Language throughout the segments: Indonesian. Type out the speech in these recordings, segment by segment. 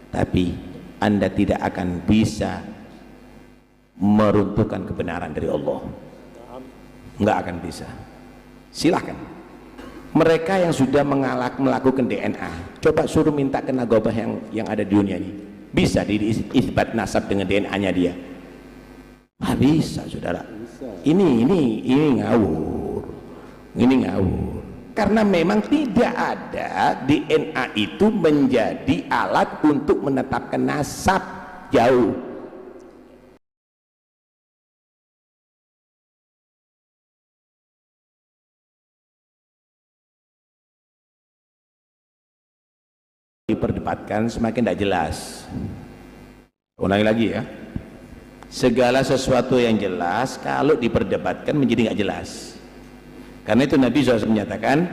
tapi Anda tidak akan bisa meruntuhkan kebenaran dari Allah. Nggak akan bisa. Silahkan mereka yang sudah melakukan DNA, coba suruh minta ke nagobah yang ada di dunia ini, bisa diisbat nasab dengan DNA-nya dia? Bisa, saudara. Ini ngawur, ini ngawur. Karena memang tidak ada DNA itu menjadi alat untuk menetapkan nasab, jauh. Diperdebatkan semakin tidak jelas. Ulangi lagi ya, segala sesuatu yang jelas kalau diperdebatkan menjadi nggak jelas. Karena itu Nabi SAW menyatakan,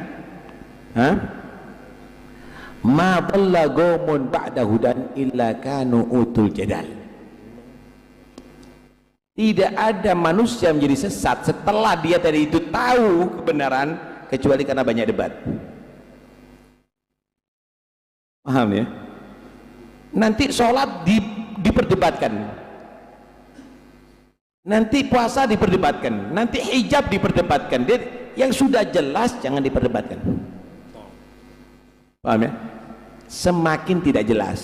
ma dhalla qaumun ba'da hudan illa kanu utul jadal. Tidak ada manusia menjadi sesat setelah dia tadi itu tahu kebenaran, kecuali karena banyak debat. Paham ya? Nanti sholat diperdebatkan, nanti puasa diperdebatkan, nanti hijab diperdebatkan. Yang sudah jelas jangan diperdebatkan. Paham ya? Semakin tidak jelas,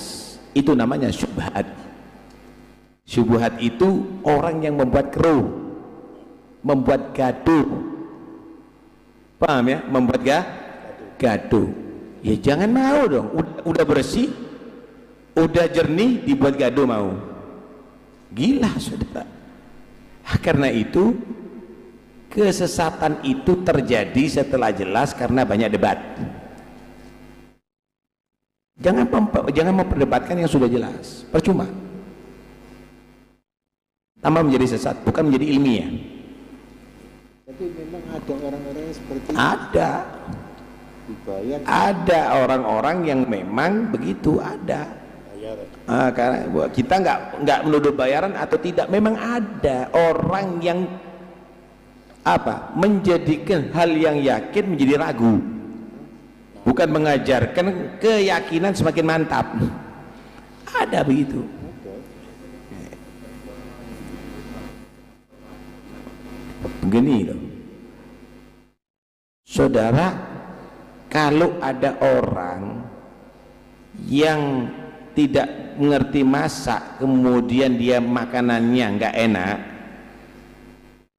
itu namanya syubhat. Syubhat itu orang yang membuat keruh, membuat gaduh. Paham ya? Membuat gaduh. Ya jangan mau dong, udah bersih, udah jernih dibuat gaduh mau. Gila saudara. Karena itu kesesatan itu terjadi setelah jelas karena banyak debat. Jangan memperdebatkan yang sudah jelas, percuma. Tambah menjadi sesat, bukan menjadi ilmiah. Tapi memang ada orang-orang yang seperti itu. Ada orang-orang yang memang begitu, ada. Karena kita nggak menuduh bayaran atau tidak, memang ada orang yang menjadikan hal yang yakin menjadi ragu, bukan mengajarkan keyakinan semakin mantap. Ada begitu. Begini loh saudara, kalau ada orang yang tidak mengerti masak kemudian dia makanannya nggak enak,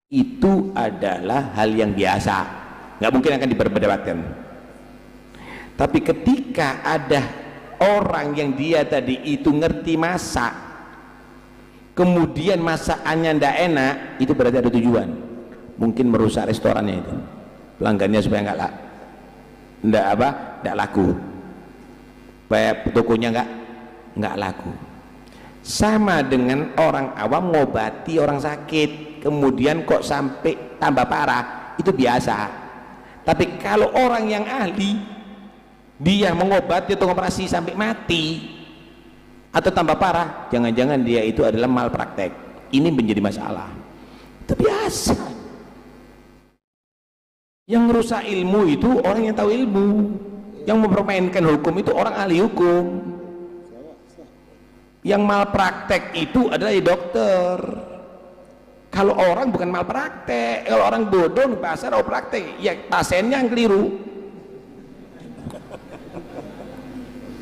itu adalah hal yang biasa, nggak mungkin akan diperdebatkan. Tapi ketika ada orang yang dia tadi itu ngerti masak kemudian masakannya nggak enak, itu berarti ada tujuan, mungkin merusak restorannya itu, pelanggannya supaya nggak laku, supaya tokonya nggak laku. Sama dengan orang awam ngobati orang sakit kemudian kok sampai tambah parah, itu biasa. Tapi kalau orang yang ahli, dia mengobati atau operasi sampai mati atau tambah parah, jangan-jangan dia itu adalah malpraktek. Ini menjadi masalah. Itu biasa. Yang merusak ilmu itu orang yang tahu ilmu, yang mempermainkan hukum itu orang ahli hukum. Yang malpraktek itu adalah dokter. Kalau orang bukan malpraktek, kalau orang bodoh di pasar mau praktek, ya pasiennya yang keliru.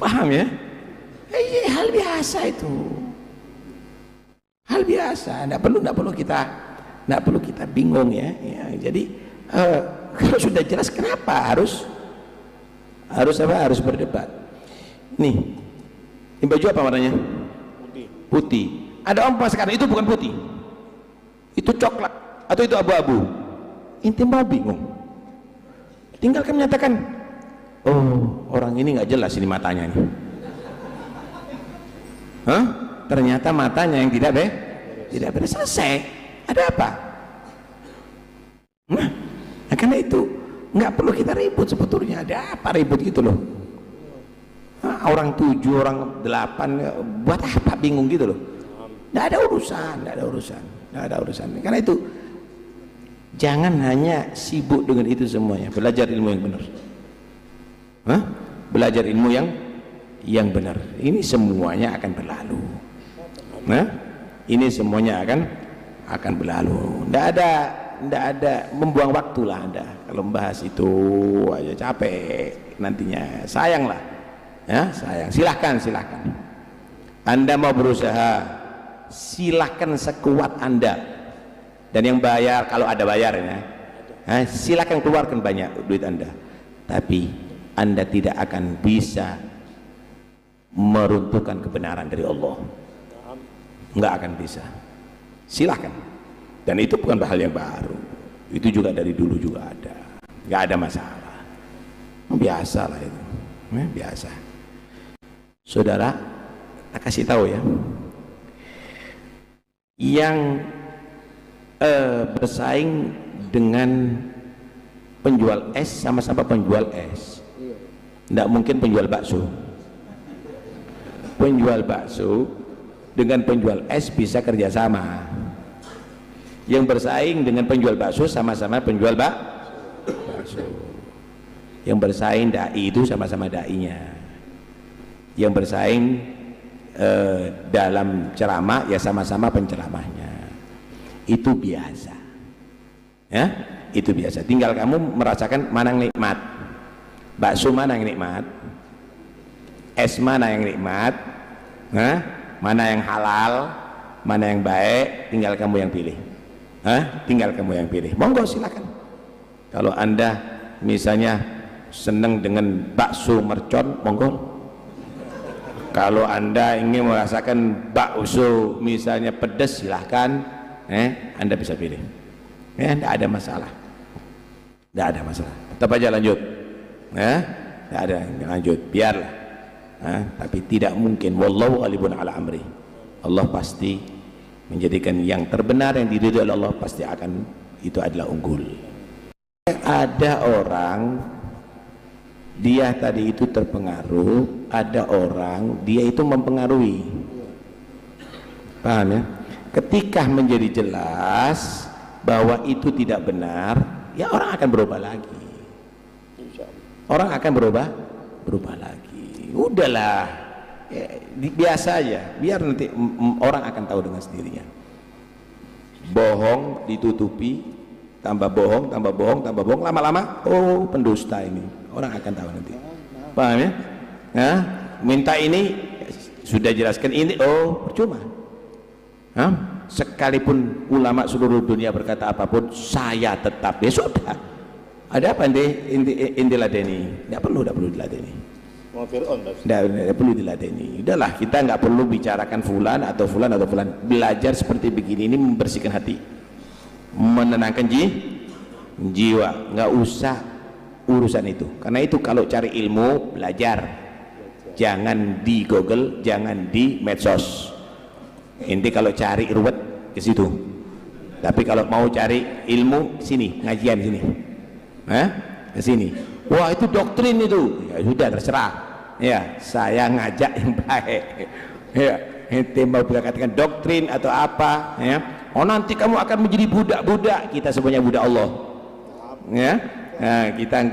Paham ya? Hal biasa itu, hal biasa. Nggak perlu kita bingung ya. Jadi kalau sudah jelas, kenapa harus berdebat? Nih, ini baju apa warnanya? Putih. Ada orang sekarang itu bukan putih, itu coklat atau itu abu-abu. Inti mau bingung, tinggalkan menyatakan, oh orang ini nggak jelas ini matanya nih. Ternyata matanya yang tidak beres, selesai. Ada apa? Nah, karena itu nggak perlu kita ribut sebetulnya. Ada apa ribut gitu loh? Orang 7, orang 8, buat apa bingung gitu loh? Nggak ada urusan. Karena itu jangan hanya sibuk dengan itu semuanya. Belajar ilmu yang benar. Belajar ilmu yang benar. Ini semuanya akan berlalu. Nah, ini semuanya akan berlalu. Tidak ada membuang waktu lah Anda kalau membahas itu aja, capek nantinya, sayang lah ya, sayang. Silahkan Anda mau berusaha, silahkan sekuat Anda, dan yang bayar kalau ada bayarnya, silahkan keluarkan banyak duit Anda, tapi Anda tidak akan bisa meruntuhkan kebenaran dari Allah, nggak akan bisa. Silahkan, dan itu bukan hal yang baru, itu juga dari dulu juga ada, nggak ada masalah, biasa lah itu, biasa. Saudara, tak kasih tahu ya, yang bersaing dengan penjual es, sama-sama penjual es, tidak mungkin penjual bakso. Penjual bakso dengan penjual es bisa kerjasama. Yang bersaing dengan penjual bakso sama-sama penjual bakso. Yang bersaing dai itu sama-sama dainya. Yang bersaing dalam ceramah ya sama-sama penceramahnya. Itu biasa ya, itu biasa. Tinggal kamu merasakan mana yang nikmat, bakso mana yang nikmat, es mana yang nikmat, mana yang halal, mana yang baik, tinggal kamu yang pilih. Tinggal kamu yang pilih. Monggo silakan. Kalau Anda misalnya senang dengan bakso mercon, monggo. Kalau Anda ingin merasakan bakso misalnya pedas, silahkan, Anda bisa pilih. Tidak ada masalah, tidak ada masalah. Tetap aja lanjut, tidak ada, lanjut, biarlah. Tapi tidak mungkin. Wallahu ghalibun ala amri. Allah pasti menjadikan yang terbenar, yang diridhoi oleh Allah pasti akan, itu adalah unggul. Ada orang dia tadi itu terpengaruh, ada orang dia itu mempengaruhi. Paham ya? Ketika menjadi jelas bahwa itu tidak benar, ya orang akan berubah lagi. Orang akan berubah lagi. Udahlah, ya, biasa aja, biar nanti orang akan tahu dengan sendirinya. Bohong ditutupi, tambah bohong, tambah bohong, tambah bohong, lama-lama oh pendusta ini, orang akan tahu nanti. Paham ya? Minta ini sudah jelaskan ini, oh percuma. Sekalipun ulama seluruh dunia berkata apapun, saya tetap, ya sudah. Ada apa inti ladeni? Tidak perlu diladeni. Tidak perlu diladeni. Udahlah, kita nggak perlu bicarakan fulan atau fulan atau fulan. Belajar seperti begini ini membersihkan hati, menenangkan jiwa. Nggak usah urusan itu. Karena itu kalau cari ilmu, belajar. Jangan di Google, jangan di medsos. Inti kalau cari ruwet ke situ. Tapi kalau mau cari ilmu, sini, ngajian sini. Ke sini. Wah, itu doktrin itu. Ya sudah, terserah. Ya, saya ngajak yang baik. Ya, ente mau katakan doktrin atau apa, ya. Oh, nanti kamu akan menjadi budak-budak. Kita semuanya budak Allah. Ya. Nah, kita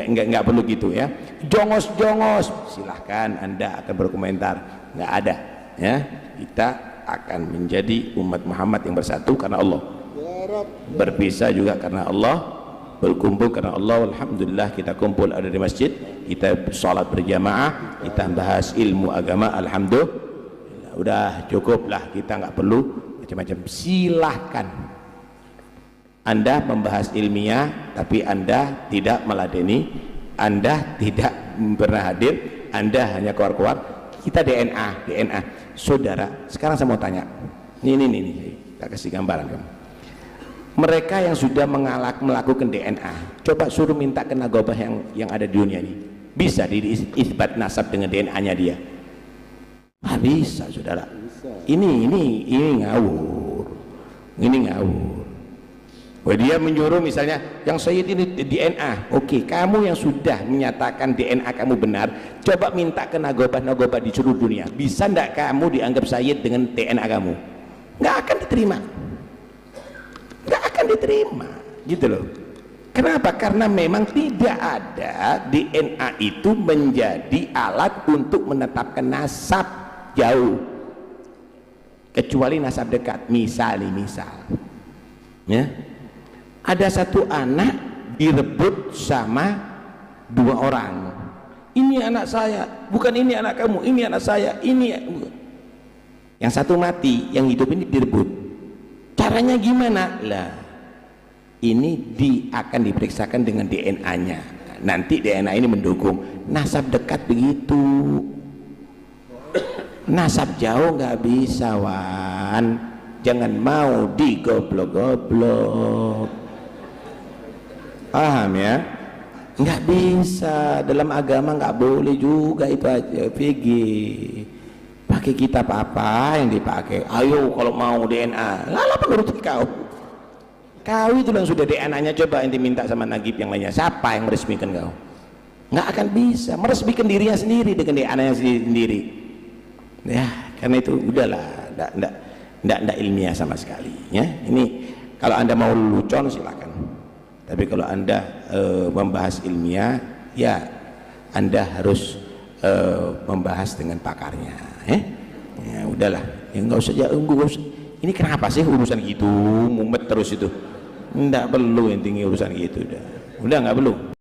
enggak perlu gitu ya. Jongos-jongos, silahkan Anda akan berkomentar. Enggak ada, ya. Kita akan menjadi umat Muhammad yang bersatu karena Allah, berpisah juga karena Allah, berkumpul karena Allah. Alhamdulillah kita kumpul ada di masjid, kita sholat berjamaah, kita bahas ilmu agama. Alhamdulillah, udah cukuplah, kita nggak perlu macam-macam. Silahkan Anda membahas ilmiah, tapi Anda tidak meladeni, Anda tidak pernah hadir, Anda hanya keluar-keluar. Kita DNA. Saudara, sekarang saya mau tanya, ini, tak kasih gambaran kamu. Mereka yang sudah melakukan DNA, coba suruh minta ke nagobah yang ada di dunia ini, bisa diisbat nasab dengan DNA-nya dia? Bisa, saudara. Ini ngawur, ini ngawur. Dia menyuruh misalnya yang Sayyid ini DNA, oke, kamu yang sudah menyatakan DNA kamu benar, coba minta ke nagobah-nagobah di seluruh dunia, bisa ndak kamu dianggap Sayyid dengan DNA kamu? Nggak akan diterima, nggak akan diterima, gitu loh. Kenapa? Karena memang tidak ada DNA itu menjadi alat untuk menetapkan nasab jauh, kecuali nasab dekat. Misal ya, ada satu anak direbut sama dua orang. Ini anak saya, bukan ini anak kamu, ini anak saya, ini. Yang satu mati, yang hidup ini direbut. Caranya gimana? Lah, ini akan diperiksakan dengan DNA-nya. Nanti DNA ini mendukung. Nasab dekat begitu, nasab jauh nggak bisa, Wan. Jangan mau digoblok-goblok. Paham ya? Nggak bisa, dalam agama nggak boleh juga itu aja. VG pakai kitab apa yang dipakai? Ayo kalau mau DNA, lala penurutin kau itu yang sudah DNA-nya, coba yang diminta sama Nagib yang lainnya. Siapa yang meresmikan kau? Nggak akan bisa meresmikan dirinya sendiri dengan DNA-nya sendiri. Ya, karena itu udahlah, nggak ilmiah sama sekali. Ya, ini kalau anda mau lelucon silakan. Tapi kalau anda membahas ilmiah, ya anda harus membahas dengan pakarnya. Ya udahlah, ya nggak usah ini kenapa sih urusan gitu mumet terus itu, nggak perlu intinya urusan gitu, udah nggak perlu.